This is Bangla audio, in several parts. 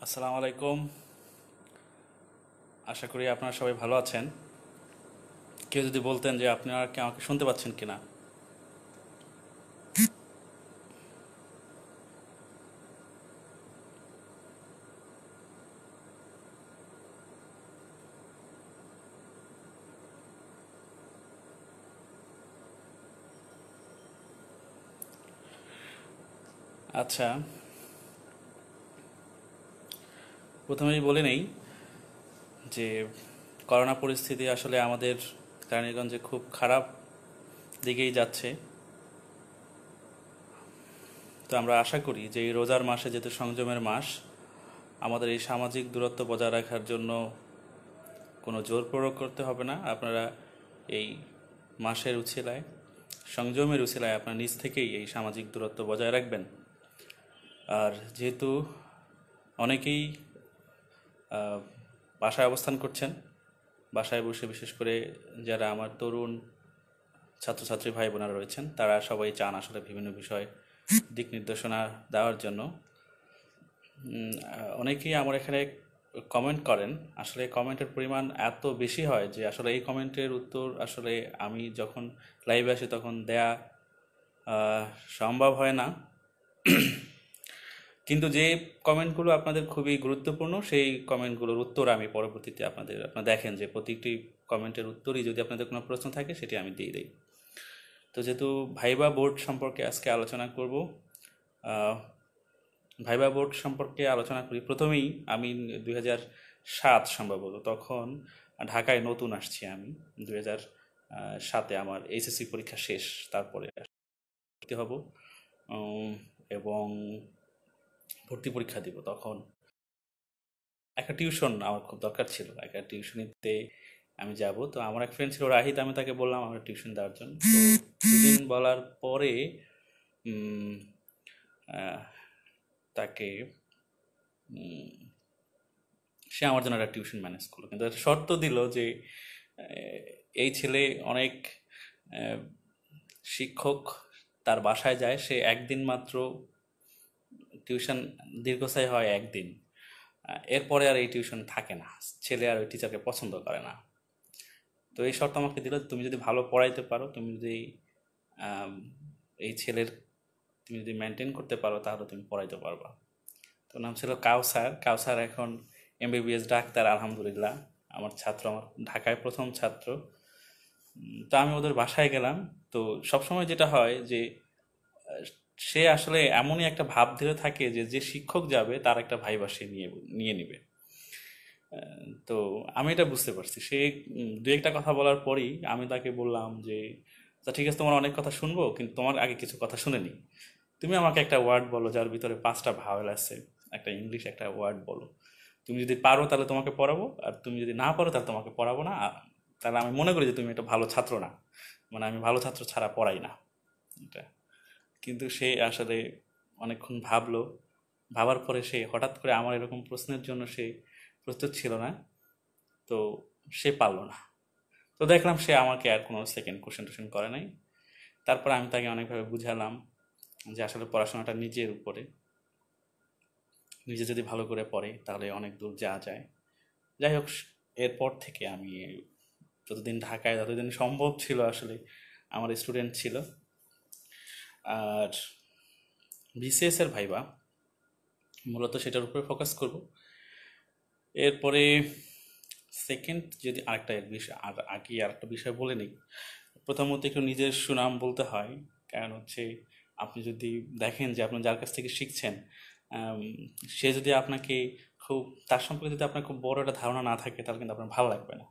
আসসালামু আলাইকুম। আশা করি আপনারা সবাই ভালো আছেন। কেউ যদি বলতেন যে আপনারা কি আমাকে শুনতে পাচ্ছেন কিনা। আচ্ছা, প্রথমেই বলে নেই যে করোনা পরিস্থিতি আসলে আমাদের কেরানীগঞ্জে খুব খারাপ দিকেই যাচ্ছে। তো আমরা আশা করি যে এই রোজার মাসে, যেহেতু সংযমের মাস, আমাদের এই সামাজিক দূরত্ব বজায় রাখার জন্য কোনো জোর প্রয়োগ করতে হবে না। আপনারা এই মাসের উছিলায়, সংযমের উছিলায় আপনার নিজ থেকেই এই সামাজিক দূরত্ব বজায় রাখবেন। আর যেহেতু অনেকেই বাসায় অবস্থান করছেন, বাসায় বসে বিশেষ করে যারা আমার তরুণ ছাত্রছাত্রী ভাই বোনেরা রয়েছেন, তারা সবাই চান আসলে বিভিন্ন বিষয় দিক নির্দেশনা দেওয়ার জন্য। অনেকেই আমার এখানে কমেন্ট করেন, আসলে কমেন্টের পরিমাণ এত বেশি হয় যে আসলে এই কমেন্টের উত্তর আসলে আমি যখন লাইভে আসি তখন দেয়া সম্ভব হয় না। কিন্তু যে কমেন্টগুলো আপনাদের খুবই গুরুত্বপূর্ণ, সেই কমেন্টগুলোর উত্তর আমি পরবর্তীতে আপনারা দেখেন যে প্রতিটি কমেন্টের উত্তরই, যদি আপনাদের কোনো প্রশ্ন থাকে, সেটি আমি দিয়ে দিই। তো যেহেতু ভাইবা বোর্ড সম্পর্কে আজকে আলোচনা করব, ভাইবা বোর্ড সম্পর্কে আলোচনা করি। প্রথমেই আমি 2007 সম্ভবত, তখন ঢাকায় নতুন আসছি আমি। 2007-এ আমার এইচএসসি পরীক্ষা শেষ, তারপরে ভর্তি হব এবং ভর্তি পরীক্ষা দিব। তখন একটা টিউশন আমার খুব দরকার ছিল, একটা টিউশনিতে আমি যাব। তো আমার এক ফ্রেন্ড ছিল রাহিত, আমি তাকে বললাম আমার টিউশন দেওয়ার জন্য। তো দুদিন বলার পরে উম, আহ, তাকে সে আমার জন্য একটা টিউশন ম্যানেজ করলো, কিন্তু একটা শর্ত দিল যে এই ছেলে অনেক আহ, শিক্ষক তার বাসায় যায়, সে একদিন মাত্র টিউশন দীর্ঘস্থায়ী হয় একদিন, এরপরে আর এই টিউশন থাকে না, ছেলে আর ওই টিচারকে পছন্দ করে না। তো এই শর্ত আমাকে দিল, তুমি যদি ভালো পড়াইতে পারো, তুমি যদি আম, এই ছেলের তুমি যদি মেনটেন করতে পারো, তাহলে তুমি পড়াইতে পারবা। তো নাম ছিল কাউসার। কাউসার এখন এমবিবিএস ডাক্তার, আলহামদুলিল্লাহ। আমার ছাত্র, আমার ঢাকায় প্রথম ছাত্র। তো আমি ওদের বাসায় গেলাম। তো সবসময় যেটা হয় যে সে আসলে এমনই একটা ভাব ধরে থাকে যে যে শিক্ষক যাবে তার একটা ভাইবা সে নিয়ে নিয়ে নিবে। তো আমি এটা বুঝতে পারছি। সে দু একটা কথা বলার পরই আমি তাকে বললাম যে আচ্ছা ঠিক আছে, তোমার অনেক কথা শুনবো, কিন্তু তোমার আগে কিছু কথা শুনে নি। তুমি আমাকে একটা ওয়ার্ড বলো যার ভিতরে 5টা ভাওয়েল আছে, একটা ইংলিশ একটা ওয়ার্ড বলো। তুমি যদি পারো তাহলে তোমাকে পড়াবো, আর তুমি যদি না পারো তাহলে তোমাকে পড়াবো না। তাহলে আমি মনে করি যে তুমি একটা ভালো ছাত্র না, মানে আমি ভালো ছাত্র ছাড়া পড়াই না এটা। কিন্তু সে আসলে অনেকক্ষণ ভাবলো। ভাবার পরে সে হঠাৎ করে আমার এরকম প্রশ্নের জন্য সে প্রস্তুত ছিল না। তো সে পারলো না। তো দেখলাম সে আমাকে আর কোনো সেকেন্ড কোশ্চেন টোশ্চেন করে নাই। তারপর আমি তাকে অনেকভাবে বুঝালাম যে আসলে পড়াশোনাটা নিজের উপরে, নিজে যদি ভালো করে পড়ে তাহলে অনেক দূর যাওয়া যায়। যাই হোক, এরপর থেকে আমি যতদিন ঢাকায়, ততদিন সম্ভব ছিল আসলে আমার স্টুডেন্ট ছিল। আর বিসিএস এর ভাইবা মূলত সেটার উপরে ফোকাস করব। এরপরে সেকেন্ড যদি আরেকটা বিষয়, আর আগে আরেকটা বিষয় বলে নিই। প্রথমত একটু নিজের সুনাম বলতে হয়, কারণ হচ্ছে আপনি যদি দেখেন যে আপনি যার কাছ থেকে শিখছেন, আম, সে যদি আপনাকে খুব, তার সম্পর্কে যদি আপনার খুব বড় একটা ধারণা না থাকে, তাহলে কিন্তু আপনার ভালো লাগবে না।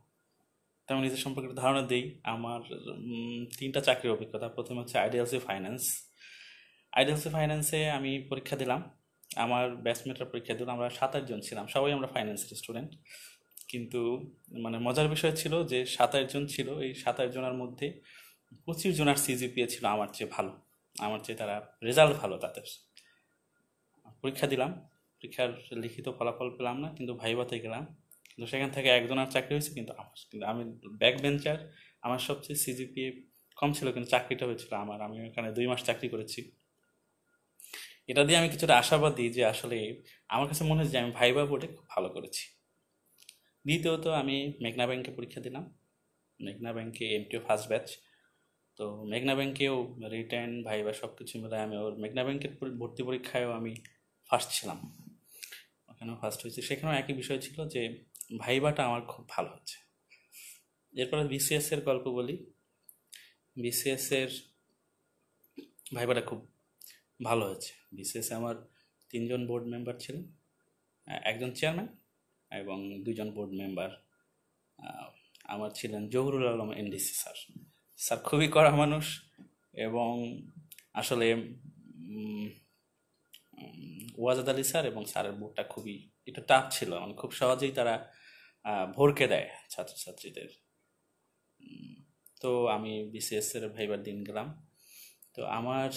তো আমি নিজের সম্পর্কে একটা ধারণা দিই। আমার 3টা চাকরির অভিজ্ঞতা। প্রথমে হচ্ছে আইডিএলসি ফাইন্যান্স। আইডিএলসি ফাইন্যান্সে আমি পরীক্ষা দিলাম, আমার ব্যাচমেটরা পরীক্ষা দিলাম, আমরা 27 জন ছিলাম, সবাই আমরা ফাইন্যান্সের স্টুডেন্ট। কিন্তু মানে মজার বিষয় ছিল যে 27 জন ছিল, এই 27 জনের মধ্যে 25 জনের সিজিপিএ ছিল আমার চেয়ে ভালো, আমার চেয়ে তারা রেজাল্ট ভালো তাদের। পরীক্ষা দিলাম, পরীক্ষার লিখিত ফলাফল পেলাম না, কিন্তু ভাইভাতে গেলাম। কিন্তু সেখান থেকে একজনের চাকরি হয়েছে, কিন্তু আমি ব্যাক বেঞ্চার, আমার সবচেয়ে সিজিপিএ কম ছিল, কিন্তু চাকরিটা হয়েছিল আমার। আমি ওখানে 2 মাস চাকরি করেছি। এটা দিয়ে আমি কিছুটা আশাবাদী যে আসলে আমার কাছে মনে হয় যে আমি ভাইবা বোর্ডে খুব ভালো করেছি। দ্বিতীয়ত আমি মেঘনা ব্যাংকে পরীক্ষা দিলাম, মেঘনা ব্যাংকে এমটিও ফার্স্ট ব্যাচ। তো মেঘনা ব্যাংকেও রিটেন ভাইবা সব কিছু মিলে আমি ওর মেঘনা ব্যাংকের ভর্তি পরীক্ষায়ও আমি ফার্স্ট ছিলাম, ওখানেও ফার্স্ট হয়েছি। সেখানেও একই বিষয় ছিল যে ভাইবাটা আমার খুব ভালো হচ্ছে। এরপরে বিসিএস এর গল্প বলি। বিসিএস এর ভাইবাটা খুব ভালো হয়েছে। বিসিএস আমার 3জন বোর্ড মেম্বার ছিলেন, একজন চেয়ারম্যান এবং 2জন বোর্ড মেম্বার। আমার ছিলেন Zahurul Alam NDC sir. Sir খুবই কড়া মানুষ এবং আসলে ওয়াজাদ আলী স্যার এবং স্যারের বোর্ডটা খুবই একটু টাফ ছিল, মানে খুব সহজেই তারা ভরকে দেয় ছাত্রছাত্রীদের। তো আমি বিসিএস এর ভাইবার দিন গেলাম। তো আমার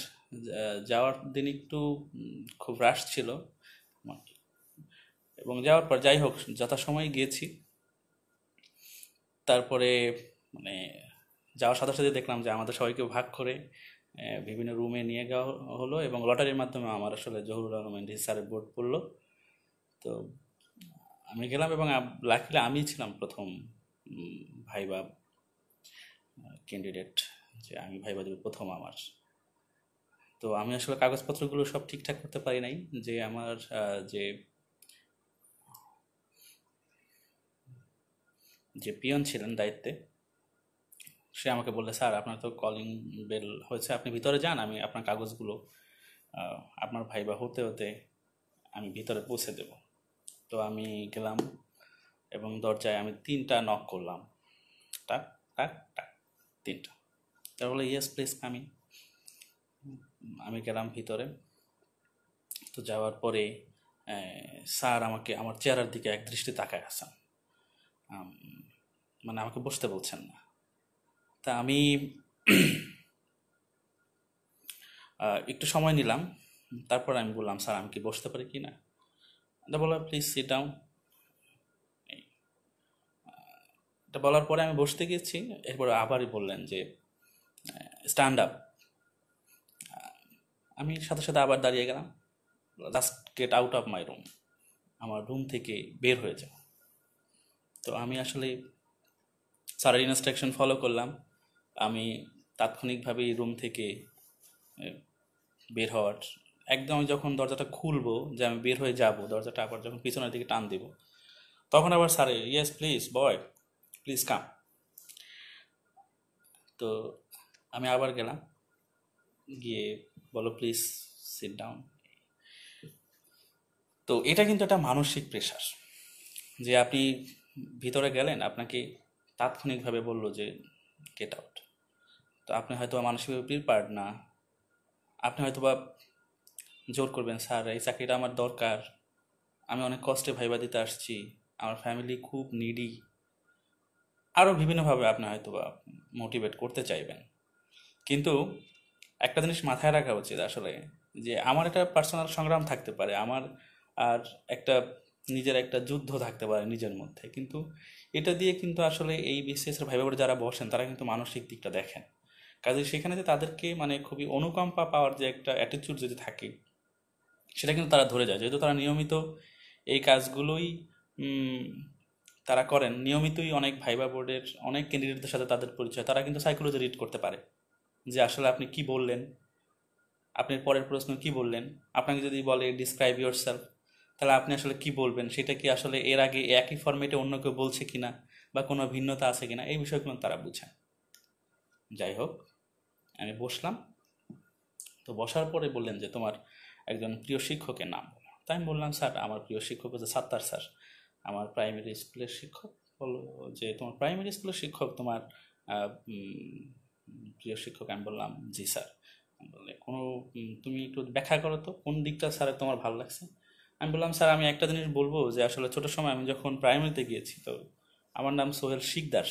যাওয়ার দিন একটু খুব রাশ ছিল এবং যাওয়ার পর যাই হোক যথাসময়ে গিয়েছি। তারপরে মানে যাওয়ার সাথে সাথে দেখলাম যে আমাদের সবাইকে ভাগ করে বিভিন্ন রুমে নিয়ে যাওয়া হলো এবং লটারির মাধ্যমে আমার আসলে জহুরুল আলম এনডিসি স্যারের বোর্ড পড়লো। তো আমি গেলাম এবং লাকিলি আমিই ছিলাম প্রথম ভাইবা ক্যান্ডিডেট, যে আমি ভাইবা দেব প্রথম আমার। তো আমি আসলে কাগজপত্রগুলো সব ঠিকঠাক করতে পারি নাই, যে আমার যে পিয়ন ছিলেন দায়িত্বে, সে আমাকে বললে, স্যার আপনার তো কলিং বেল হয়েছে, আপনি ভিতরে যান, আমি আপনার কাগজগুলো আপনার ভাইবা হতে হতে আমি ভিতরে পৌঁছে দেব। তো আমি গেলাম এবং দরজায় আমি 3টা নক করলাম, টাক টাক টাক 3টা। তার বলে ইয়েস প্লিজ কামিং। আমি গেলাম ভিতরে। তো যাওয়ার পরে স্যার আমাকে আমার চেহারার দিকে এক দৃষ্টি তাকায় আছেন, মানে আমাকে বসতে বলছেন না। তা আমি একটু সময় নিলাম, তারপর আমি বললাম, স্যার আমি কি বসতে পারি কি না? এটা বললাম প্লিজ সিট ডাউন। এটা বলার পরে আমি বসতে গেছি, এরপরে আবারই বললেন যে স্ট্যান্ড আপ। আমি সাথে সাথে আবার দাঁড়িয়ে গেলাম, just get out of my room, আমার রুম থেকে বের হয়ে যাও। তো আমি আসলে স্যারের ইনস্ট্রাকশন ফলো করলাম। আমি তাৎক্ষণিকভাবেই রুম থেকে বের হওয়ার একদম যখন দরজাটা খুলবো, যে আমি বের হয়ে যাব, দরজাটা আবার যখন পিছনের দিকে টান দেব, তখন আবার স্যারে yes please boy please come. তো আমি আবার গেলাম, গিয়ে বলো প্লিজ সিট ডাউন। তো এটা কিন্তু একটা মানসিক প্রেশার, যে আপনি ভিতরে গেলেন, আপনাকে তাৎক্ষণিকভাবে বললো যে গেট আউট। তো আপনি হয়তো মানসিকভাবে প্রিপেয়ার্ড না, আপনি হয়তো বা জোর করবেন, স্যার এই চাকরিটা আমার দরকার, আমি অনেক কষ্টে ভাইবা দিতে আসছি, আমার ফ্যামিলি খুব নিডি, আরও বিভিন্নভাবে আপনি হয়তো বা মোটিভেট করতে চাইবেন। কিন্তু একটা জিনিস মাথায় রাখা উচিত আসলে, যে আমার একটা পার্সোনাল সংগ্রাম থাকতে পারে, আমার আর একটা নিজের একটা যুদ্ধ থাকতে পারে নিজের মধ্যে, কিন্তু এটা দিয়ে কিন্তু আসলে এই বিসিএসের ভাইবা বোর্ডে যারা বসেন তারা কিন্তু মানসিক দিকটা দেখেন। কাজে সেখানে যে তাদেরকে মানে খুবই অনুকম্পা পাওয়ার যে একটা অ্যাটিটিউড যদি থাকে, সেটা কিন্তু তারা ধরে যায়, যেহেতু তারা নিয়মিত এই কাজগুলোই তারা করেন নিয়মিতই। অনেক ভাইবা বোর্ডের অনেক ক্যান্ডিডেটদের সাথে তাদের পরিচয়, তারা কিন্তু সাইকোলজি রিড করতে পারে, যে আসলে আপনি কি বললেন, আপনি পরের প্রশ্ন কি বললেন। আপনাকে যদি বলে ডিসক্রাইব ইয়োর সেলফ, তাহলে আপনি আসলে কি বলবেন, সেটা কি আসলে এর আগে একই ফরম্যাটে অন্য কেউ বলছে কিনা বা কোনো ভিন্নতা আছে কিনা, এই বিষয়গুলো তারা বুঝেন। যাই হোক, আমি বসলাম। তো বসার পরে বললেন যে তোমার একজন প্রিয় শিক্ষকের নাম বলো। তাই আমি বললাম, স্যার আমার প্রিয় শিক্ষক হচ্ছে সাত্তার স্যার, আমার প্রাইমারি স্কুলের শিক্ষক। বললো যে তোমার প্রাইমারি স্কুলের শিক্ষক তোমার প্রিয় শিক্ষক? আমি বললাম জি স্যার। বললে কোনো তুমি একটু ব্যাখ্যা করো তো কোন দিকটা স্যার তোমার ভালো লাগছে। আমি বললাম, স্যার আমি একটা জিনিস বলবো, যে আসলে ছোটোর সময় আমি যখন প্রাইমারিতে গিয়েছি, তো আমার নাম সোহেল শিকদার।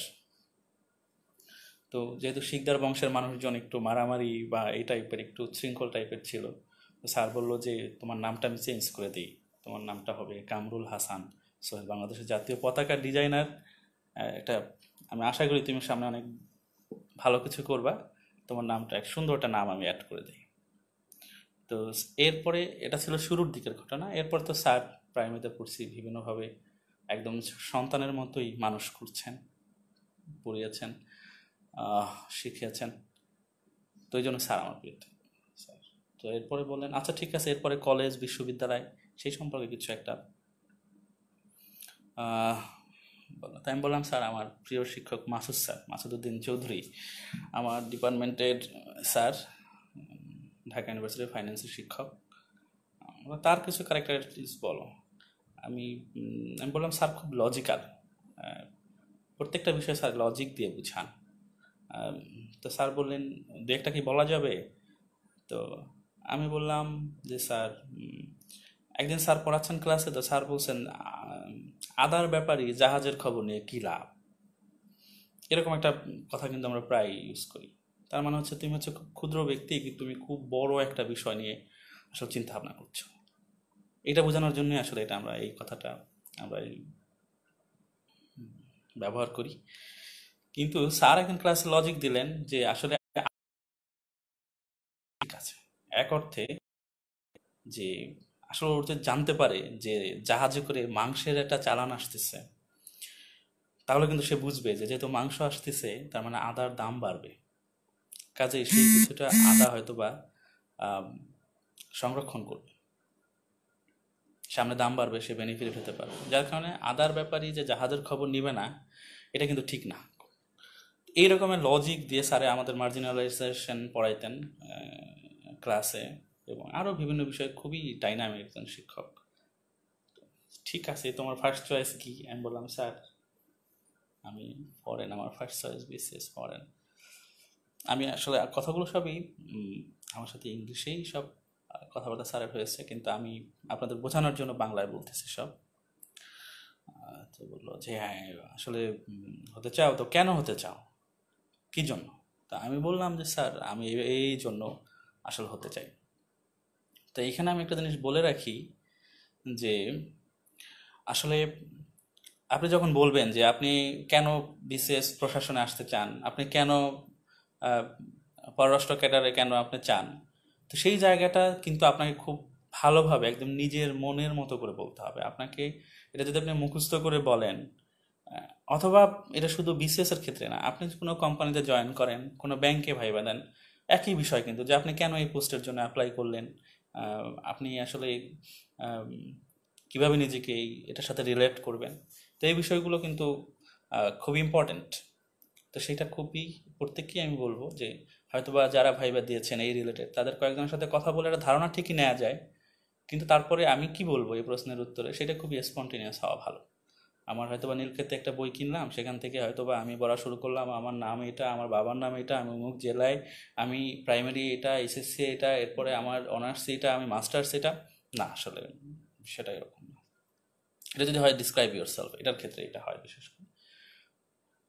তো যেহেতু শিকদার বংশের মানুষজন একটু মারামারি বা এই টাইপের একটু শৃঙ্খল টাইপের ছিল, তো স্যার বললো যে তোমার নামটা আমি চেঞ্জ করে দিই, তোমার নামটা হবে কামরুল হাসান সোহেল, বাংলাদেশের জাতীয় পতাকার ডিজাইনার। এটা আমি আশা করি তুমি সামনে অনেক ভালো কিছু করবা, তোমার নামটা এক সুন্দর একটা নাম আমি অ্যাড করে দিই। তো এরপরে এটা ছিল শুরুর দিকের ঘটনা। এরপর তো স্যার প্রাইমারিতে পড়ছি বিভিন্নভাবে একদম সন্তানের মতোই মানুষ করছেন, পড়িয়েছেন, শিখিয়েছেন। তো এই জন্য স্যার আমার প্রিয় স্যার। তো এরপরে বললেন আচ্ছা ঠিক আছে, এরপরে কলেজ বিশ্ববিদ্যালয় সেই সম্পর্কে কিছু একটা বললাম। তাই আমি বললাম স্যার আমার প্রিয় শিক্ষক মাসুদ স্যার, মাসুদউদ্দিন চৌধুরী আমার ডিপার্টমেন্টের স্যার, ঢাকা ইউনিভার্সিটির ফাইন্যান্সের শিক্ষক। তার কিছু ক্যারেক্টারিস্টিক্স বলো। আমি আমি বললাম স্যার খুব লজিক্যাল, প্রত্যেকটা বিষয় স্যার লজিক দিয়ে বুঝান। তো স্যার বললেন দু একটা কি বলা যাবে? তো আমি বললাম যে স্যার একদিন স্যার পড়াচ্ছেন ক্লাসে, তো স্যার বলছেন আদার ব্যাপারই জাহাজের খবর নিয়ে কী লাভ, এরকম একটা কথা কিন্তু আমরা প্রায় ইউজ করি। তার মানে হচ্ছে তুমি হচ্ছে খুব ক্ষুদ্র ব্যক্তি, কিন্তু তুমি খুব বড় একটা বিষয় নিয়ে আসলে চিন্তা ভাবনা করছো। এটা বোঝানোর জন্যই আসলে এটা আমরা এই কথাটা আমরা ব্যবহার করি। কিন্তু স্যার এখন ক্লাসে লজিক দিলেন যে আসলে ঠিক আছে, এক অর্থে যে আসলে ওর যে জানতে পারে যে জাহাজে করে মাংসের একটা চালান আসতেছে, তাহলে কিন্তু সে বুঝবে যে যেহেতু মাংস আসতেছে তার মানে আদার দাম বাড়বে, কাজেই সে কিছুটা আদা হয়তো বা সংরক্ষণ করবে, সামনে দাম বাড়বে, সে বেনিফিট হতে পারবে। যার কারণে আদার ব্যাপারই যে জাহাজের খবর নিবে না, এটা কিন্তু ঠিক না। এই রকমের লজিক দিয়ে স্যারে আমাদের মার্জিনালাইজেশন পড়াইতেন ক্লাসে, এবং আরও বিভিন্ন বিষয়ে খুবই ডাইনামিক একজন শিক্ষক। ঠিক আছে, তোমার ফার্স্ট চয়েস কি? আমি বললাম স্যার আমি ফরেন, আমার ফার্স্ট চয়েস বিসিএস ফরেন। আমি আসলে কথাগুলো সবই আমার সাথে ইংলিশেই সব কথাবার্তা স্যারের হয়েছে, কিন্তু আমি আপনাদের বোঝানোর জন্য বাংলায় বলতেছি সব। তো বললো যে হ্যাঁ আসলে হতে চাও তো, কেন হতে চাও, কি জন্য? তা আমি বললাম যে স্যার আমি এই জন্য আসলে হতে চাই। তো এইখানে আমি একটা জিনিস বলে রাখি যে আসলে আপনি যখন বলবেন যে আপনি কেন বিসিএস প্রশাসনে আসতে চান, আপনি কেন পররাষ্ট্র ক্যাডারে কেন আপনি চান, তো সেই জায়গাটা কিন্তু আপনাকে খুব ভালোভাবে একদম নিজের মনের মতো করে বলতে হবে। আপনাকে এটা যদি আপনি মুখস্থ করে বলেন, অথবা এটা শুধু বিসিএস এর ক্ষেত্রে না, আপনি কোনো কোম্পানিতে জয়েন করেন, কোনো ব্যাংকে ভাইবা দেন, একই বিষয় কিন্তু যে আপনি কেন এই পোস্টের জন্য অ্যাপ্লাই করলেন, আপনি আসলে কিভাবে নিজেকে এটার সাথে রিলেট করবেন। তো এই বিষয়গুলো কিন্তু খুব ইম্পর্ট্যান্ট। তো সেটা খুবই প্রত্যেককেই আমি বলবো যে হয়তোবা যারা ভাইবা দিয়েছেন এই রিলেটেড, তাদের কয়েকজনের সাথে কথা বলে একটা ধারণা ঠিকই নেওয়া যায়, কিন্তু তারপরে আমি কি বলবো এই প্রশ্নের উত্তরে সেটা খুবই স্পন্টেনিয়াস হওয়া ভালো। আমার হয়তোবা নীলক্ষেতে একটা বই কিনলাম, সেখান থেকে হয়তোবা আমি পড়া শুরু করলাম, আমার নাম এটা, আমার বাবার নাম এটা, আমি অমুক জেলায়, আমি প্রাইমারি এটা, এসএসসি এটা, এরপরে আমার অনার্স এটা, আমি মাস্টার্স এটা। না, আসলে সেটা এরকম না। এটা যদি হয় ডিসক্রাইব ইউর সেলফ, এটার ক্ষেত্রে এটা হয় বিশেষ করে।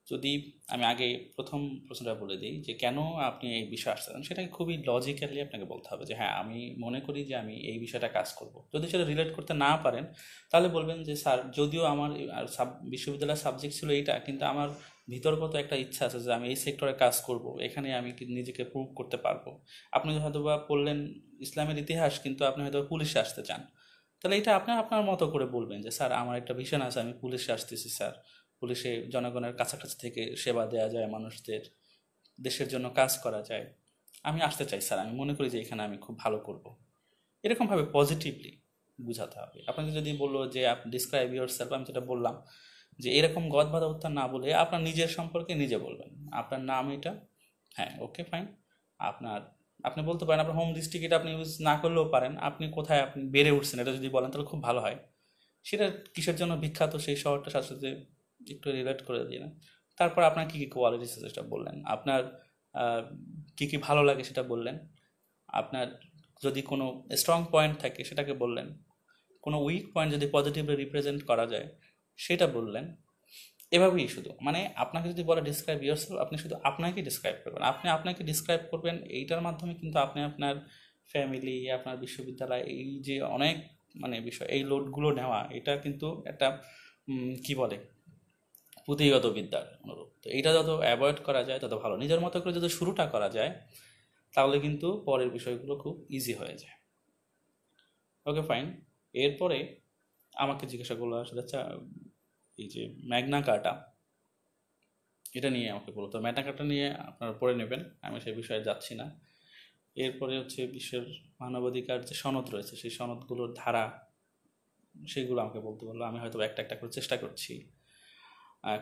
যদি আমি আগে প্রথম প্রশ্নটা বলে দিই যে কেন আপনি এই বিষয়ে আসছেন, সেটাকে খুবই লজিক্যালি আপনাকে বলতে হবে যে হ্যাঁ আমি মনে করি যে আমি এই বিষয়টা কাজ করব। যদি সেটা রিলেট করতে না পারেন তাহলে বলবেন যে স্যার যদিও আমার বিশ্ববিদ্যালয়ের সাবজেক্ট ছিল এইটা, কিন্তু আমার ভিতরগত একটা ইচ্ছা আছে যে আমি এই সেক্টরে কাজ করব, এখানে আমি নিজেকে প্রুভ করতে পারবো। আপনি হয়তো বা পড়লেন ইসলামের ইতিহাস, কিন্তু আপনি হয়তো পুলিশে আসতে চান, তাহলে এটা আপনি আপনার মতো করে বলবেন যে স্যার আমার একটা ভিশন আছে, আমি পুলিশে আসতেছি স্যার, পুলিশে জনগণের কাছাকাছি থেকে সেবা দেওয়া যায়, মানুষদের দেশের জন্য কাজ করা যায়, আমি আসতে চাই স্যার, আমি মনে করি যে এখানে আমি খুব ভালো করব। এরকমভাবে পজিটিভলি বুঝাতে হবে। আপনাকে যদি বললো যে আপনি ডিসক্রাইব ইউর সেলফ, আমি যেটা বললাম যে এরকম গদ বাঁধা উত্তর না বলে আপনার নিজের সম্পর্কে নিজে বলবেন, আপনার নাম এটা, হ্যাঁ ওকে ফাইন, আপনার আপনি বলতে পারেন আপনার হোম ডিস্ট্রিক্ট, এটা আপনি ইউজ না করলেও পারেন, আপনি কোথায় আপনি বেড়ে উঠছেন এটা যদি বলেন তাহলে খুব ভালো হয়। সেটা কিসের জন্য বিখ্যাত সেই শহরটার সাথে সাথে একটু রিলেট করে দিয়ে না। তারপর আপনার কী কী কোয়ালিটিস আছে সেটা বললেন, আপনার কী কী ভালো লাগে সেটা বললেন, আপনার যদি কোনো স্ট্রং পয়েন্ট থাকে সেটাকে বললেন, কোনো উইক পয়েন্ট যদি পজিটিভলি রিপ্রেজেন্ট করা যায় সেটা বললেন। এভাবেই শুধু মানে আপনাকে যদি বলে ডিসক্রাইব ইয়োরসেলফ, আপনি শুধু আপনাকে ডিসক্রাইব করবেন, আপনি আপনাকে ডিসক্রাইব করবেন। এইটার মাধ্যমে কিন্তু আপনি আপনার ফ্যামিলি, আপনার বিশ্ববিদ্যালয়, এই যে অনেক মানে বিষয়, এই লোডগুলো নেওয়া, এটা কিন্তু একটা কি বলে পুঁথিগত বিদ্যার অনুরূপ। তো এইটা যত অ্যাভয়েড করা যায় তত ভালো। নিজের মতো করে যদি শুরুটা করা যায় তাহলে কিন্তু পরের বিষয়গুলো খুব ইজি হয়ে যায়। Okay fine. এরপরে আমাকে জিজ্ঞাসা করলো আসলে এই যে ম্যাগনা কার্টা, এটা নিয়ে আমাকে বললো। তো ম্যাগনা কার্টা নিয়ে আপনারা পড়ে নেবেন, আমি সেই বিষয়ে যাচ্ছি না। এরপরে হচ্ছে বিশ্বের মানবাধিকার যে সনদ রয়েছে সেই সনদগুলোর ধারা, সেগুলো আমাকে বলতে বললো। আমি হয়তো একটা একটা করে চেষ্টা করছি,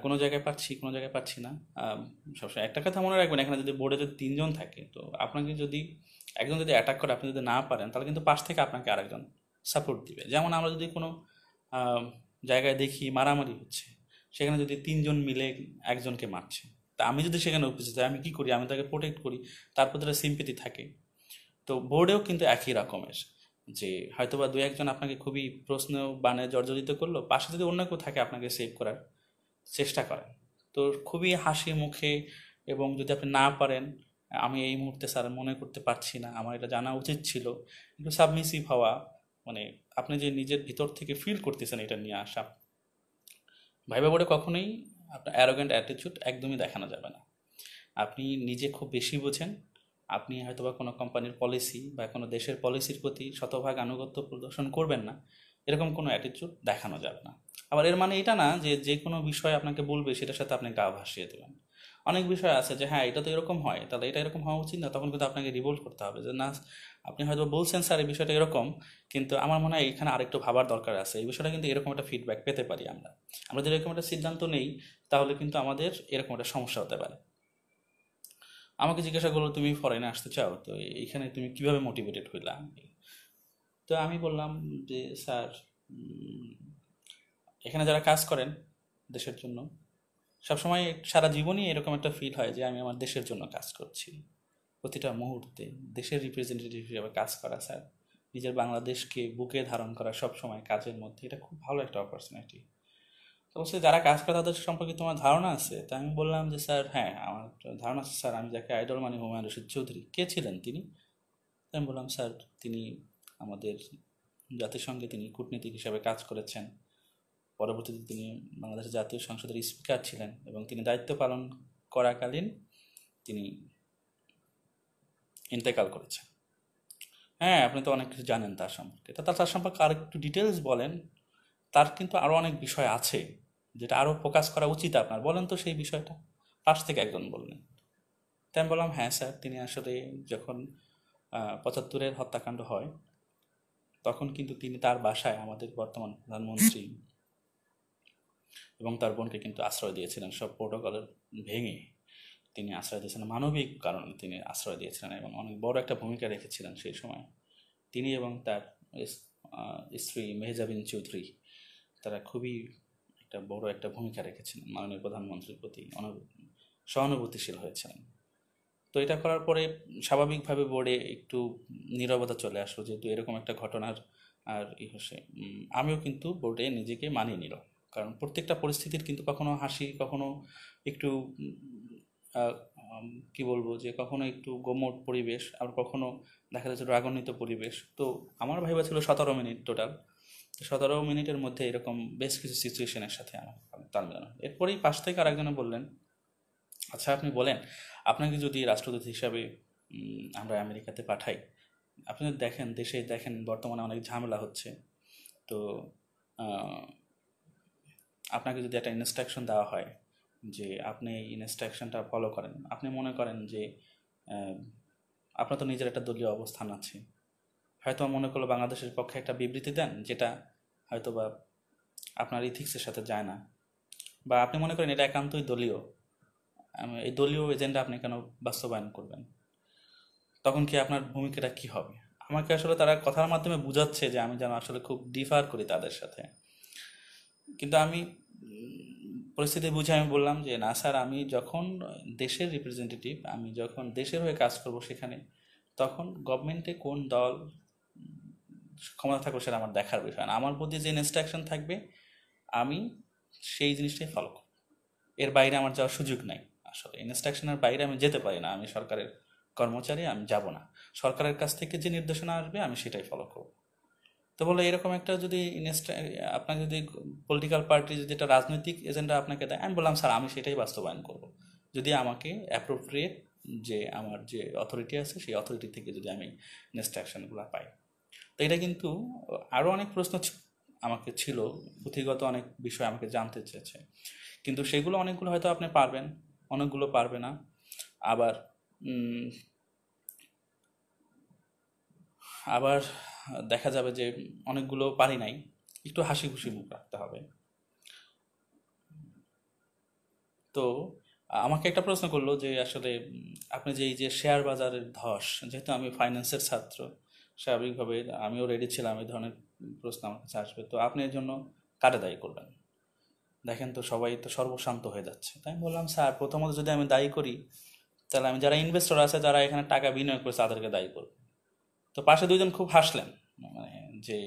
কোনো জায়গায় পারছি, কোনো জায়গায় পারছি না। সবসময় একটা কথা মনে রাখবেন, এখানে যদি বোর্ডে যদি 3 জন থাকে, তো আপনাকে যদি একজন যদি অ্যাটাক করে আপনি যদি না পারেন, তাহলে কিন্তু পাশ থেকে আপনাকে আরেকজন সাপোর্ট দিবে। যেমন আমরা যদি কোনো জায়গায় দেখি মারামারি হচ্ছে, সেখানে যদি 3 জন মিলে একজনকে মারছে, তা আমি যদি সেখানে উপস্থিত হয়, আমি কি করি? আমি তাকে প্রোটেক্ট করি, তার প্রতি একটা সিম্পিতি থাকে। তো বোর্ডেও কিন্তু একই রকমের, যে হয়তোবা 2-1 জন আপনাকে খুবই প্রশ্ন বানে জর্জরিত করলো, পাশে যদি অন্য কেউ থাকে আপনাকে সেভ করার চেষ্টা করেন। তো খুবই হাসি মুখে, এবং যদি আপনি না পারেন, আমি এই মুহূর্তে স্যার মনে করতে পারছি না, আমার এটা জানা উচিত ছিল, একটু সাবমিসিভ হওয়া, মানে আপনি যে নিজের ভিতর থেকে ফিল করতেছেন এটা নিয়ে আসা। ভাইবা বোর্ডে কখনোই আপনার অ্যারোগ্যান্ট অ্যাটিটিউড একদমই দেখানো যাবে না। আপনি নিজে খুব বেশি বোঝেন, আপনি হয়তোবা কোনো কোম্পানির পলিসি বা কোনো দেশের পলিসির প্রতি শতভাগ আনুগত্য প্রদর্শন করবেন না, এরকম কোনো অ্যাটিটিউড দেখানো যাবে না। আবার এর মানে এটা না যে যে কোনো বিষয় আপনাকে বলবে সেটার সাথে আপনি গা ভাসিয়ে দেবেন। অনেক বিষয় আছে যে হ্যাঁ এটা তো এরকম হয়, তাহলে এটা এরকম হওয়া উচিত না, তখন কিন্তু আপনাকে রিভোল্ট করতে হবে যে না, আপনি হয়তো বলছেন স্যার এই বিষয়টা এরকম, কিন্তু আমার মনে হয় এখানে আরেকটু ভাবার দরকার আছে, এই বিষয়টা কিন্তু এরকম একটা ফিডব্যাক পেতে পারি আমরা। আমরা যদি এরকম একটা সিদ্ধান্ত নেই, তাহলে কিন্তু আমাদের এরকম একটা সমস্যা হতে পারে। আমাকে জিজ্ঞাসা করলো তুমি ফরেনে আসতে চাও, তো এইখানে তুমি কিভাবে মোটিভেটেড হইলা? তো আমি বললাম যে স্যার, এখানে যারা কাজ করেন দেশের জন্য, সবসময় সারা জীবনই এরকম একটা ফিল হয় যে আমি আমার দেশের জন্য কাজ করছি। প্রতিটা মুহূর্তে দেশের রিপ্রেজেন্টেটিভ হিসেবে কাজ করা স্যার, নিজের বাংলাদেশকে বুকে ধারণ করা সব সময় কাজের মধ্যে, এটা খুব ভালো একটা অপরচুনিটি। তো বলছে যারা কাজ করে তাদের সম্পর্কে তোমার ধারণা আছে? তা আমি বললাম যে স্যার হ্যাঁ আমার ধারণা আছে স্যার, আমি যাকে আইডল মানি হুমায়ুন রশিদ চৌধুরী। কে ছিলেন তিনি? আমি বললাম স্যার তিনি আমাদের জাতিসংঘে তিনি কূটনীতিক হিসাবে কাজ করেছেন, পরবর্তীতে তিনি বাংলাদেশের জাতীয় সংসদের স্পিকার ছিলেন, এবং তিনি দায়িত্ব পালন করাকালীন তিনি ইন্তেকাল করেছেন। হ্যাঁ আপনি তো অনেক কিছু জানেন তার সম্পর্কে, তার সম্পর্কে আর একটু ডিটেলস বলেন, তার কিন্তু আরও অনেক বিষয় আছে যেটা আরও ফোকাস করা উচিত আপনার, বলেন তো সেই বিষয়টা। পাশ থেকে একজন বললেন। তাই আমি বললাম হ্যাঁ স্যার, তিনি আসলে যখন 75-এর হত্যাকাণ্ড হয়, তখন কিন্তু তিনি তার বাসায় আমাদের বর্তমান প্রধানমন্ত্রী এবং তার বোনকে কিন্তু আশ্রয় দিয়েছিলেন, সব প্রোটোকলের ভেঙে তিনি আশ্রয় দিয়েছিলেন, মানবিক কারণে তিনি আশ্রয় দিয়েছিলেন, এবং অনেক বড় একটা ভূমিকা রেখেছিলেন সেই সময় তিনি এবং তার স্ত্রী মেহজাবিন চৌধুরী। তারা খুবই একটা বড় একটা ভূমিকা রেখেছিলেন, মাননীয় প্রধানমন্ত্রীর প্রতি সহানুভূতিশীল হয়েছিলেন। তো এটা করার পরে স্বাভাবিকভাবে বোর্ডে একটু নীরবতা চলে আসলো, যেহেতু এরকম একটা ঘটনার আর হচ্ছে আমিও কিন্তু বোর্ডে নিজেকে মানিয়ে নিলাম, কারণ প্রত্যেকটা পরিস্থিতির কিন্তু কখনো হাসি, কখনো একটু কি বলবো, যে কখনো একটু গোমট পরিবেশ, আর কখনো দেখা যাচ্ছে রাগান্বিত পরিবেশ। তো আমার ভাইবা ছিল 17 মিনিট টোটাল, 17 মিনিটের মধ্যে এরকম বেশ কিছু সিচুয়েশনের সাথে আমার তাল মেলানো। এরপরেই পাশ থেকে আরেকজনে বললেন আচ্ছা আপনি বলেন, আপনাকে যদি রাষ্ট্রদূত হিসাবে আমরা আমেরিকাতে পাঠাই, আপনি দেখেন দেশে দেখেন বর্তমানে অনেক ঝামেলা হচ্ছে, তো আপনাকে যদি একটা ইনস্ট্রাকশন দেওয়া হয় যে আপনি এই ইনস্ট্রাকশনটা ফলো করেন, আপনি মনে করেন যে আপনার তো নিজের একটা দলীয় অবস্থান আছে, হয়তো মনে করলো বাংলাদেশের পক্ষে একটা বিবৃতি দেন যেটা হয়তো বা আপনার ইথিক্সের সাথে যায় না, বা আপনি মনে করেন এটা একান্তই দলীয়, এই দলীয় এজেন্ডা আপনি কেন বাস্তবায়ন করবেন, তখন কি আপনার ভূমিকাটা কি হবে? আমাকে আসলে তারা কথার মাধ্যমে বুঝাচ্ছে যে আমি যেন আসলে খুব ডিফার করি তাদের সাথে, কিন্তু আমি পরিস্থিতি বুঝে আমি বললাম যে না স্যার, আমি যখন দেশের রিপ্রেজেন্টেটিভ, আমি যখন দেশের হয়ে কাজ করব সেখানে, তখন গভর্নমেন্টে কোন দল ক্ষমতা থাকবে সেটা আমার দেখার বিষয় না, আমার প্রতি যে ইনস্ট্রাকশন থাকবে আমি সেই জিনিসটাই ফলো করব, এর বাইরে আমার যাওয়ার সুযোগ নাই। আসলে ইনস্ট্রাকশনের বাইরে আমি যেতে পারি না, আমি সরকারের কর্মচারী, আমি যাব না, সরকারের কাছ থেকে যে নির্দেশনা আসবে আমি সেটাই ফলো করব। তো বলে এরকম একটা যদি আপনাকে যদি পলিটিক্যাল পার্টি যদি একটা রাজনৈতিক এজেন্ডা আপনাকে দেয়, আমি বললাম স্যার আমি সেটাই বাস্তবায়ন করব, যদি আমাকে অ্যাপ্রোপ্রিয়েট যে আমার যে অথরিটি আছে সেই অথরিটি থেকে যদি আমি ইনস্ট্রাকশনগুলো পাই। তো এটা কিন্তু আরও অনেক প্রশ্ন আমাকে ছিল, পুঁথিগত অনেক বিষয় আমাকে জানতে চেয়েছে, কিন্তু সেগুলো অনেকগুলো হয়তো আপনি পারবেন, অনেকগুলো পারবে না। আবার উম, আবার দেখা যাবে যে অনেকগুলো পারি নাই, একটু হাসি খুশি মুখ রাখতে হবে। তো আমাকে একটা প্রশ্ন করলো যে আসলে আপনি যে এই যে শেয়ার বাজারের ধস, যেহেতু আমি ফাইন্যান্সের ছাত্র, স্বাভাবিকভাবে আমিও রেডি ছিলাম এই ধরনের প্রশ্ন আমার কাছে আসবে, তো আপনি এর জন্য কারে দায়ী করবেন? দেখেন তো সবাই তো সর্বশান্ত হয়ে যাচ্ছে। তাই আমি বললাম, স্যার প্রথমত যদি আমি দায়ী করি, তাহলে আমি যারা ইনভেস্টর আছে, যারা এখানে টাকা বিনিয়োগ করেছে, তাদেরকে দায়ী করব। তো পাশে দুইজন খুব হাসলেন, মানে যে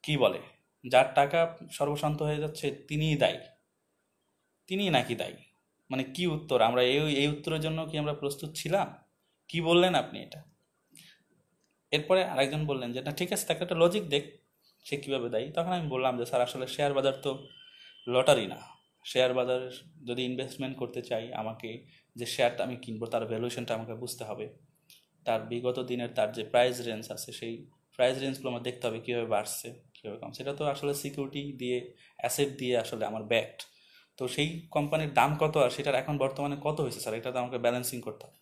কি বলে, যার টাকা সর্বশান্ত হয়ে যাচ্ছে তিনিই দায়ী, তিনিই নাকি দায়ী? মানে কি উত্তর? আমরা এই এই উত্তরের জন্য কি আমরা প্রস্তুত ছিলাম? কি বললেন আপনি এটা? এরপরে আরেকজন বললেন যে না ঠিক আছে, তাকে একটা লজিক দেখ, সে কীভাবে দায়ী। তখন আমি বললাম যে স্যার আসলে শেয়ার বাজার তো লটারি না। শেয়ার বাজার যদি ইনভেস্টমেন্ট করতে চাই, আমাকে যে শেয়ারটা আমি কিনবো তার ভ্যালুয়েশনটা আমাকে বুঝতে হবে, তার বিগত দিনের তার যে প্রাইস রেঞ্জ আছে, সেই প্রাইস রেঞ্জগুলো আমার দেখতে হবে কীভাবে বাড়ছে কীভাবে কম। সেটা তো আসলে সিকিউরিটি দিয়ে, অ্যাসেট দিয়ে আসলে আমার ব্যাকড। তো সেই কোম্পানির দাম কত আর সেটার এখন বর্তমানে কত হয়েছে স্যার, এটা তো আমাকে ব্যালেন্সিং করতে হবে।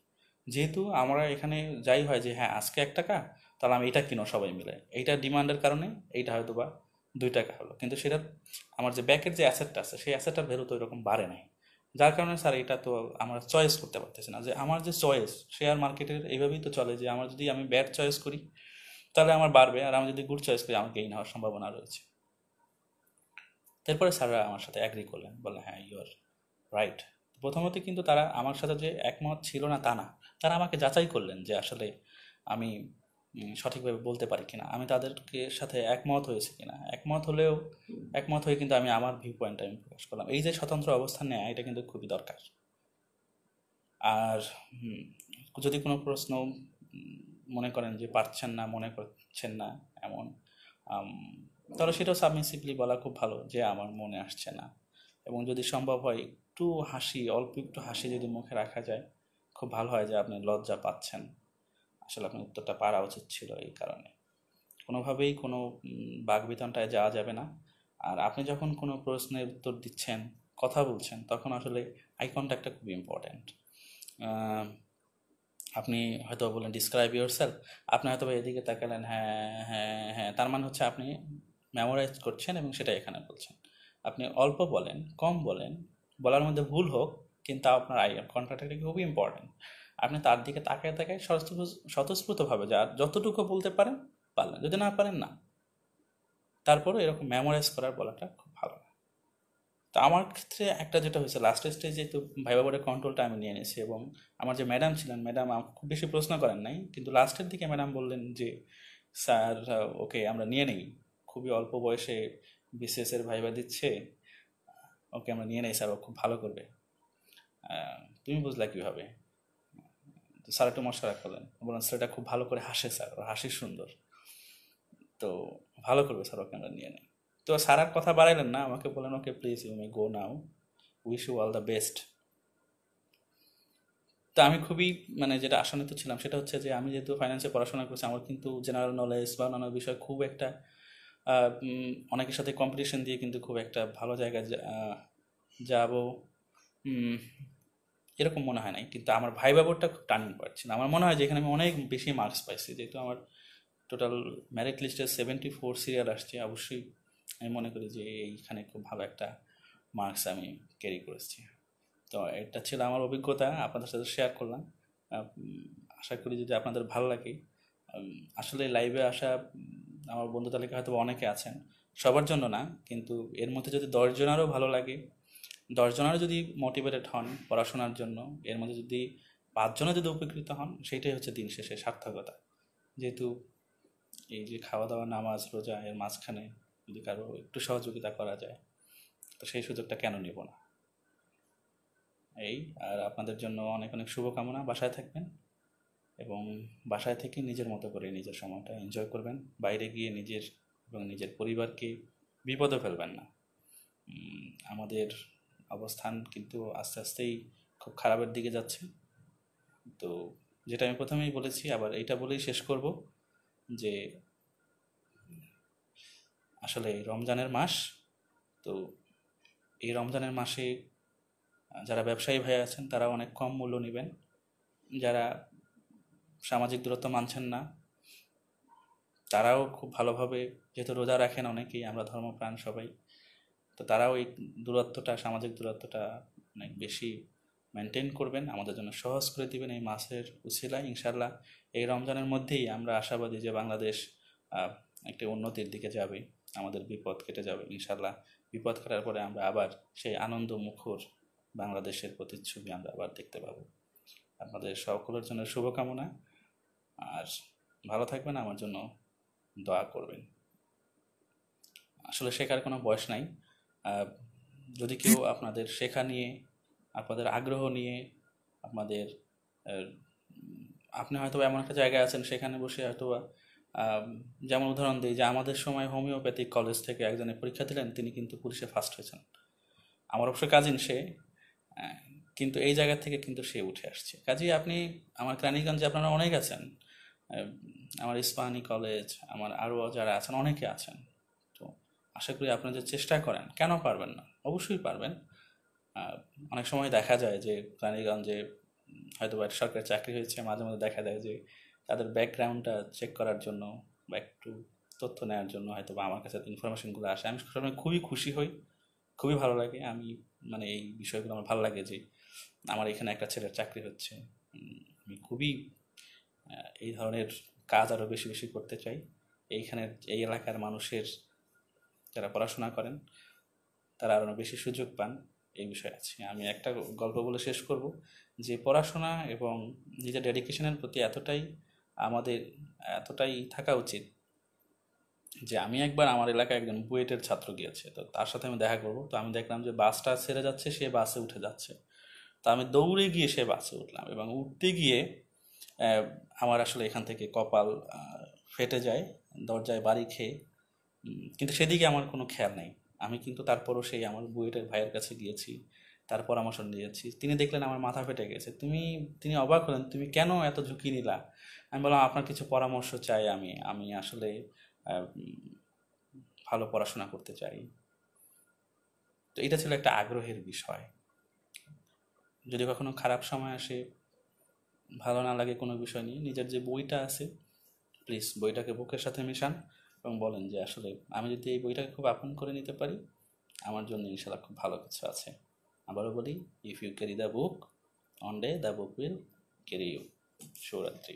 যেহেতু আমরা এখানে যাই হয় যে হ্যাঁ আজকে 1 টাকা, তাহলে আমি এটা কিনো সবাই মিলে, এইটা ডিমান্ডের কারণে এইটা হয়তো বা 2 টাকা হলো, কিন্তু সেটা আমার যে ব্যাকের যে অ্যাসেটটা আছে সেই অ্যাসেটটার ভ্যালু তো এরকম বাড়ে নাই। যার কারণে স্যার এটা তো আমরা চয়েস করতে পারতেছি না, যে আমার যে চয়েস শেয়ার মার্কেটের এইভাবেই তো চলে, যে আমার যদি আমি ব্যাড চয়েস করি তাহলে আমার বাড়বে, আর আমি যদি গুড চয়েস করি আমার গেইন হওয়ার সম্ভাবনা রয়েছে। তারপরে স্যাররা আমার সাথে অ্যাগ্রি করলেন, বললেন হ্যাঁ ইউ আর রাইট। প্রথমত কিন্তু তারা আমার সাথে যে একমত ছিল না তা না, তারা আমাকে যাচাই করলেন যে আসলে আমি সঠিকভাবে বলতে পারি কিনা, আমি তাদেরকে সাথে একমত হয়েছে কিনা। একমত হলেও, একমত হয়ে কিন্তু আমি আমার ভিউ পয়েন্টটা আমি প্রকাশ করলাম। এই যে স্বতন্ত্র অবস্থান নেওয়া, এটা কিন্তু খুবই দরকার। আর যদি কোনো প্রশ্ন মনে করেন যে পারছেন না, মনে করছেন না এমন, তাহলে সেটাও সাবমিসিভলি বলা খুব ভালো যে আমার মনে আসছে না। এবং যদি সম্ভব হয় একটু হাসি, অল্প একটু হাসি যদি মুখে রাখা যায়, খুব ভালো হয় যে আপনি লজ্জা পাচ্ছেন, আসলে আপনার উত্তরটা পারা উচিত ছিল এই কারণে। কোনোভাবেই কোনো বাকবিতণ্ডায় যাওয়া যাবে না। আর আপনি যখন কোনো প্রশ্নের উত্তর দিচ্ছেন, কথা বলছেন, তখন আসলে আই কন্ট্যাক্টটা খুব ইম্পর্ট্যান্ট। আপনি হয়তো বললেন ডিসক্রাইব ইউর সেলফ, আপনি হয়তো এদিকে তাকালেন, হ্যাঁ হ্যাঁ হ্যাঁ, তার মানে হচ্ছে আপনি মেমোরাইজ করছেন এবং সেটা এখানে বলছেন। আপনি অল্প বলেন, কম বলেন, বলার মধ্যে ভুল হোক, কিন্তু আপনার আই কন্ট্যাক্টটা খুবই ইম্পর্ট্যান্ট। আপনি তার দিকে তাকায় তাকায় স্বতঃস্ফূর্তভাবে যা যতটুকু বলতে পারেন পারলেন, যদি না পারেন না, তারপরে এরকম মেমোরাইজ করার বলাটা খুব ভালো। তো আমার ক্ষেত্রে একটা যেটা হয়েছে, লাস্ট স্টেজে তো ভাইবা বোর্ডের কন্ট্রোলটা আমি নিয়ে নিয়েছি, এবং আমার যে ম্যাডাম ছিলেন, ম্যাডাম আমাকে খুব বেশি প্রশ্ন করেন নাই, কিন্তু লাস্টের দিকে ম্যাডাম বললেন যে স্যার ওকে আমরা নিয়ে নেই, খুবই অল্প বয়সে বিসিএস এর ভাইবা দিচ্ছে, ওকে আমরা নিয়ে নেই স্যার, ও খুব ভালো করবে। তুমি বুঝলা কীভাবে? তো স্যার একটু মশারা করলেন, বললেন স্যার এটা খুব ভালো করে হাসে স্যার, ওর হাসি সুন্দর, তো ভালো করবে স্যার, ওকে আমরা নিয়ে নেই। তো স্যার আর কথা বাড়াইলেন না, আমাকে বললেন okay please you may go now, wish you all the best. তো আমি খুবই, মানে যেটা আশান্বিত ছিলাম সেটা হচ্ছে যে আমি যেহেতু ফাইন্যান্সে পড়াশোনা করছি, আমার কিন্তু জেনারেল নলেজ বা অন্যান্য বিষয় খুব একটা অনেকের সাথে কম্পিটিশন দিয়ে কিন্তু খুব একটা ভালো জায়গায় যাব এরকম মনে হয় নাই। কিন্তু আমার ভাইবা বোর্ডটা খুব টার্নিং পয়েন্ট ছিল। আমার মনে হয় যে এখানে আমি অনেক বেশি মার্কস পাইছি, যেহেতু আমার টোটাল মেরিট লিস্টে 74 সিরিয়াল আসছে। অবশ্যই আমি মনে করি যে এইখানে খুব ভালো একটা মার্কস আমি ক্যারি করেছি। তো এটা ছিল আমার অভিজ্ঞতা, আপনাদের সাথে শেয়ার করলাম। আশা করি যদি আপনাদের ভালো লাগে। আসলে লাইভে আসা আমার বন্ধু তালিকা হয়তো অনেকে আছেন, সবার জন্য না, কিন্তু এর মধ্যে যদি 10 জনেরও ভালো লাগে, 10 জনেরও যদি মোটিভেটেড হন পড়াশোনার জন্য, এর মধ্যে যদি 5 জনে যদি উপকৃত হন, সেইটাই হচ্ছে দিন শেষে সার্থকতা। যেহেতু এই যে খাওয়া দাওয়া, নামাজ, রোজা, এর মাঝখানে যদি কারো একটু সহযোগিতা করা যায়, তো সেই সুযোগটা কেন নেব না? এই, আর আপনাদের জন্য অনেক অনেক শুভকামনা। বাসায় থাকবেন এবং বাসায় থেকে নিজের মতো করে নিজের সময়টা এনজয় করবেন। বাইরে গিয়ে নিজের এবং নিজের পরিবারকে বিপদে ফেলবেন না। আমাদের অবস্থান কিন্তু আস্তে আস্তেই খুব খারাপের দিকে যাচ্ছে। তো যেটা আমি প্রথমেই বলেছি, আবার এইটা বলেই শেষ করব, যে আসলে এই রমজানের মাস, তো এই রমজানের মাসে যারা ব্যবসায়ী ভাই আছেন তারা অনেক কম মূল্য নেবেন, যারা সামাজিক দূরত্ব মানছেন না তারাও খুব ভালোভাবে, যেহেতু রোজা রাখেন অনেকেই, আমরা ধর্মপ্রাণ সবাই, তো তারাও এই দূরত্বটা, সামাজিক দূরত্বটা অনেক বেশি মেনটেন করবেন, আমাদের জন্য সহজ করে দিবেন এই মাসের উছিলায়। ইনশাল্লাহ এই রমজানের মধ্যেই আমরা আশাবাদী যে বাংলাদেশ একটি উন্নতির দিকে যাবে, আমাদের বিপদ কেটে যাবে ইনশাল্লাহ। বিপদ কাটার পরে আমরা আবার সেই আনন্দ মুখর বাংলাদেশের প্রতিচ্ছবি আমরা আবার দেখতে পাবো। আপনাদের সকলের জন্য শুভকামনা, আর ভালো থাকবেন, আমার জন্য দোয়া করবেন। আসলে শেখার কোনো বয়স নাই। যদি কেউ আপনাদের শেখা নিয়ে, আপনাদের আগ্রহ নিয়ে, আপনাদের আপনি হয়তো এমন একটা জায়গায় আছেন সেখানে বসে হয়তো, যেমন উদাহরণ দিই যে আমাদের সময় হোমিওপ্যাথিক কলেজ থেকে একজনের পরীক্ষা দিলেন, তিনি কিন্তু পুলিশে ফার্স্ট হয়েছেন। আমার অবশ্য কাজিন সে, কিন্তু এই জায়গা থেকে কিন্তু সে উঠে আসছে। কাজেই আপনি আমার কেরানীগঞ্জে আপনারা অনেক আছেন, আমার ইস্পাহানি কলেজ, আমার আরও যারা আছেন অনেকে আছেন, তো আশা করি আপনারা যে চেষ্টা করেন, কেন পারবেন না, অবশ্যই পারবেন। অনেক সময় দেখা যায় যে কেরানীগঞ্জে হয়তো বা সরকারি চাকরি হয়েছে, মাঝে মাঝে দেখা যায় যে তাদের ব্যাকগ্রাউন্ডটা চেক করার জন্য বা একটু তথ্য নেওয়ার জন্য হয়তো বা আমার কাছে ইনফরমেশনগুলো আসে। আমি সবসময় খুবই খুশি হই, খুবই ভালো লাগে। আমি মানে এই বিষয়গুলো আমার ভালো লাগে যে আমার এখানে একটা ছেলের চাকরি হচ্ছে। আমি খুবই এই ধরনের কাজ আরও বেশি বেশি করতে চাই। এইখানের এই এলাকার মানুষের যারা পড়াশোনা করেন তারা আরও বেশি সুযোগ পান, এই বিষয়ে আছে। আমি একটা গল্প বলে শেষ করব যে পড়াশোনা এবং নিজের ডেডিকেশনের প্রতি আমাদের এতটাই থাকা উচিত যে আমি একবার আমার এলাকায় একজন বুয়েটের ছাত্র গিয়েছে, তো তার সাথে আমি দেখা করব। তো আমি দেখলাম যে বাসটা ছেড়ে যাচ্ছে, সে বাসে উঠে যাচ্ছে। তো আমি দৌড়ে গিয়ে সে বাসে উঠলাম, এবং উঠতে গিয়ে আমার আসলে এখান থেকে কপাল ফেটে যায়, দরজায় বাড়ি খেয়ে। কিন্তু সেদিকে আমার কোনো খেয়াল নেই। আমি কিন্তু তারপরও সেই আমার বুয়েটের ভাইয়ের কাছে গিয়েছি, তার পরামর্শ নিয়েছি। তিনি দেখলেন আমার মাথা ফেটে গেছে, তিনি অবাক হলেন, তুমি কেন এত ঝুঁকি নিলা? আমি বললাম আপনার কিছু পরামর্শ চাই, আমি আসলে ভালো পড়াশোনা করতে চাই। তো এটা ছিল একটা আগ্রহের বিষয়। যদি কখনো খারাপ সময় আসে, ভালো না লাগে কোনো বিষয় নিয়ে, নিজের যে বইটা আছে প্লিজ বইটাকে বুকের সাথে মেশান এবং বলেন যে আসলে আমি যদি এই বইটাকে খুব আপন করে নিতে পারি, আমার জন্য ইনশাল্লাহ খুব ভালো কিছু আছে। আবারও বলি, if you carry the book, one day the book will carry you. শুভরাত্রি।